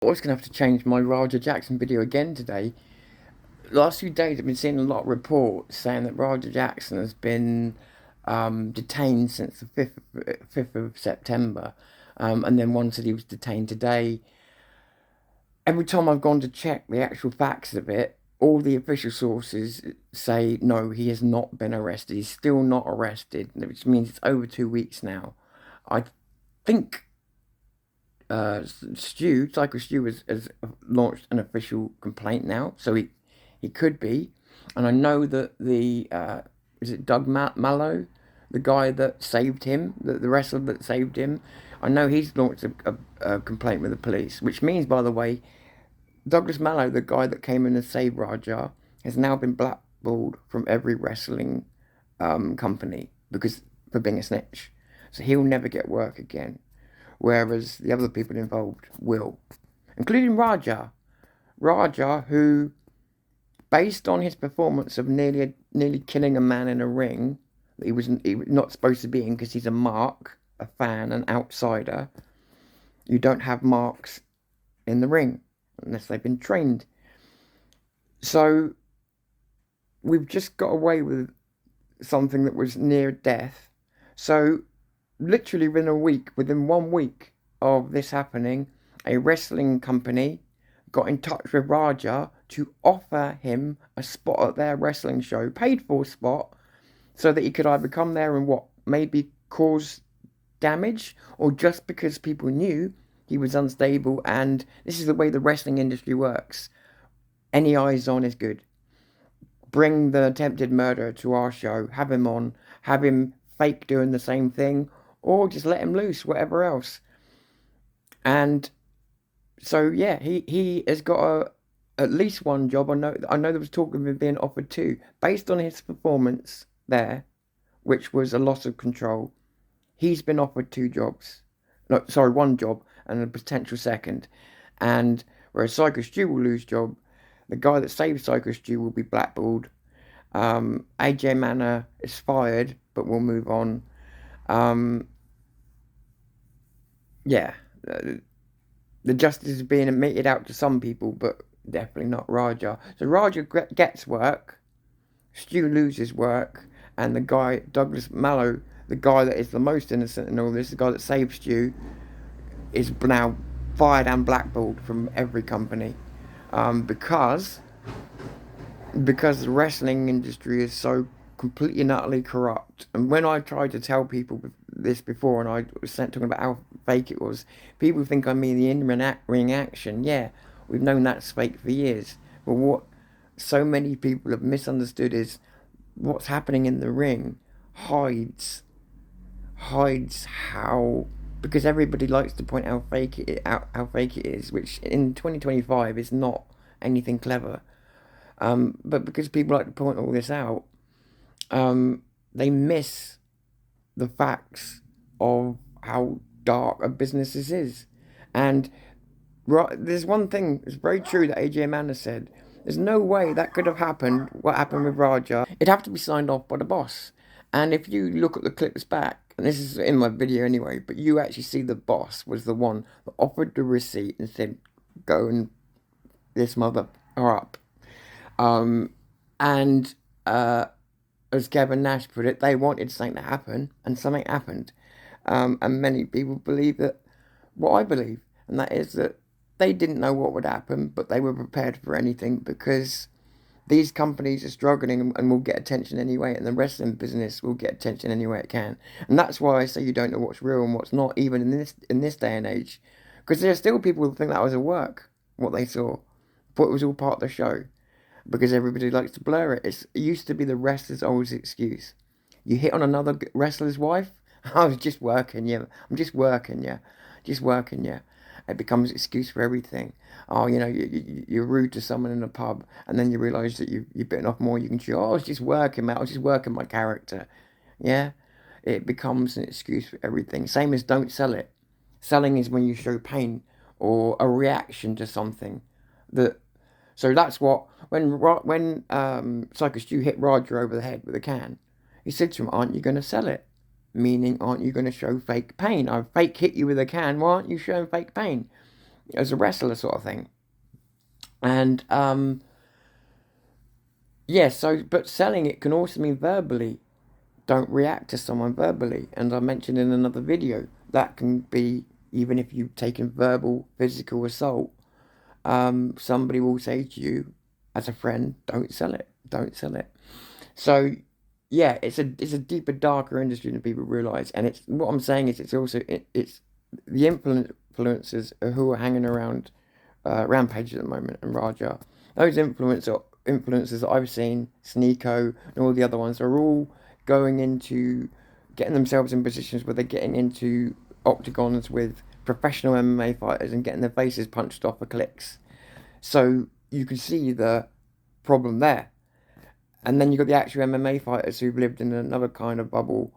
I was going to have to change my Raja Jackson video again today. Last few days I've been seeing a lot of reports saying that Raja Jackson has been detained since the 5th of September. And then one said he was detained today. Every time I've gone to check the actual facts of it, all the official sources say no, he has not been arrested. He's still not arrested, which means it's over 2 weeks now. I think Psycho Stu has launched an official complaint now, so he could be. And I know that the is it Doug Mallow, the guy that saved him, the wrestler that saved him. I know he's launched a complaint with the police, which means, by the way, Douglas Mallow, the guy that came in and saved Raja, has now been blackballed from every wrestling company because for being a snitch. So he'll never get work again, whereas the other people involved will, including Raja. Raja, who, based on his performance of nearly killing a man in a ring that he was not supposed to be in because he's a mark, a fan, an outsider. You don't have marks in the ring unless they've been trained. So we've just got away with something that was near death. So literally within 1 week of this happening, a wrestling company got in touch with Raja to offer him a spot at their wrestling show, paid for spot, so that he could either come there and maybe cause damage, or just because people knew he was unstable. And this is the way the wrestling industry works. Any eyes on is good. Bring the attempted murderer to our show, have him on, have him fake doing the same thing, or just let him loose, whatever else. And so yeah, he has got at least one job. I know there was talk of him being offered two, based on his performance there, which was a loss of control. He's been offered two jobs. No, sorry, one job and a potential second. And whereas Psycho Stu will lose job, the guy that saved Psycho Stu will be blackballed. AJ Manor is fired, but will move on. Um, yeah, the justice is being meted out to some people, but definitely not Raja. So Raja gets work, Stu loses work, and the guy, Douglas Mallow, the guy that is the most innocent in all this, the guy that saved Stu, is now fired and blackballed from every company, because the wrestling industry is so completely and utterly corrupt. And when I tried to tell people this before, and I was talking about how fake it was, people think I mean the in-ring action. Yeah, we've known that's fake for years. But what so many people have misunderstood is what's happening in the ring hides how, because everybody likes to point out how fake it is, which in 2025 is not anything clever. But because people like to point all this out, they miss the facts of how dark a business this is. And there's one thing, it's very true that AJ Manor said. There's no way that could have happened, what happened with Raja. It'd have to be signed off by the boss. And if you look at the clips back, and this is in my video anyway, but you actually see the boss was the one that offered the receipt and said, go and this mother up. And as Kevin Nash put it, they wanted something to happen, and something happened. And many people believe that what I believe, and that is that they didn't know what would happen, but they were prepared for anything because these companies are struggling and will get attention anyway, and the wrestling business will get attention any way it can. And that's why I say you don't know what's real and what's not, even in this day and age, because there are still people who think that was a work, what they saw, but it was all part of the show because everybody likes to blur it. It used to be the wrestler's always excuse. You hit on another wrestler's wife, I was just working, yeah. I'm just working, yeah. Just working, yeah. It becomes an excuse for everything. Oh, you're rude to someone in a pub, and then you realise that you've bitten off more you can chew. Oh, I was just working, mate. I was just working my character. Yeah? It becomes an excuse for everything. Same as don't sell it. Selling is when you show pain or a reaction to something that. So that's what when Psycho Stu hit Roger over the head with a can, he said to him, "Aren't you going to sell it?" Meaning, aren't you going to show fake pain? I fake hit you with a can. Why aren't you showing fake pain? as a wrestler sort of thing. And yeah, so but selling it can also mean verbally. Don't react to someone verbally. And I mentioned in another video that can be even if you've taken verbal physical assault, somebody will say to you as a friend, don't sell it, don't sell it. So yeah, it's a deeper, darker industry than people realize. And it's what I'm saying is it's also it's the influencers who are hanging around Rampage at the moment and Raja. Those influencers that I've seen, Sneeko and all the other ones, are all going into getting themselves in positions where they're getting into octagons with professional MMA fighters and getting their faces punched off for clicks. So you can see the problem there. And then you've got the actual MMA fighters who've lived in another kind of bubble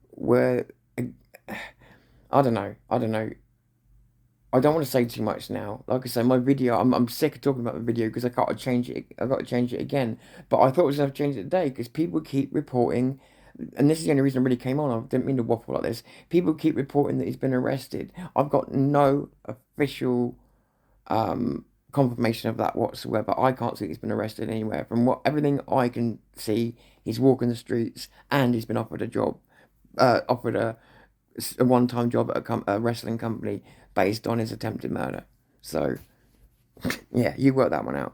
where I don't know. I don't know. I don't want to say too much now. Like I say, my video, I'm sick of talking about my video because I got to change it. I got to change it again. But I thought I was going to change it today because people keep reporting, and this is the only reason I really came on. I didn't mean to waffle like this. People keep reporting that he's been arrested. I've got no official confirmation of that whatsoever. I can't see he's been arrested anywhere. From what everything I can see, he's walking the streets and he's been offered a job, offered a one-time job at a wrestling company based on his attempted murder. So, yeah, you work that one out.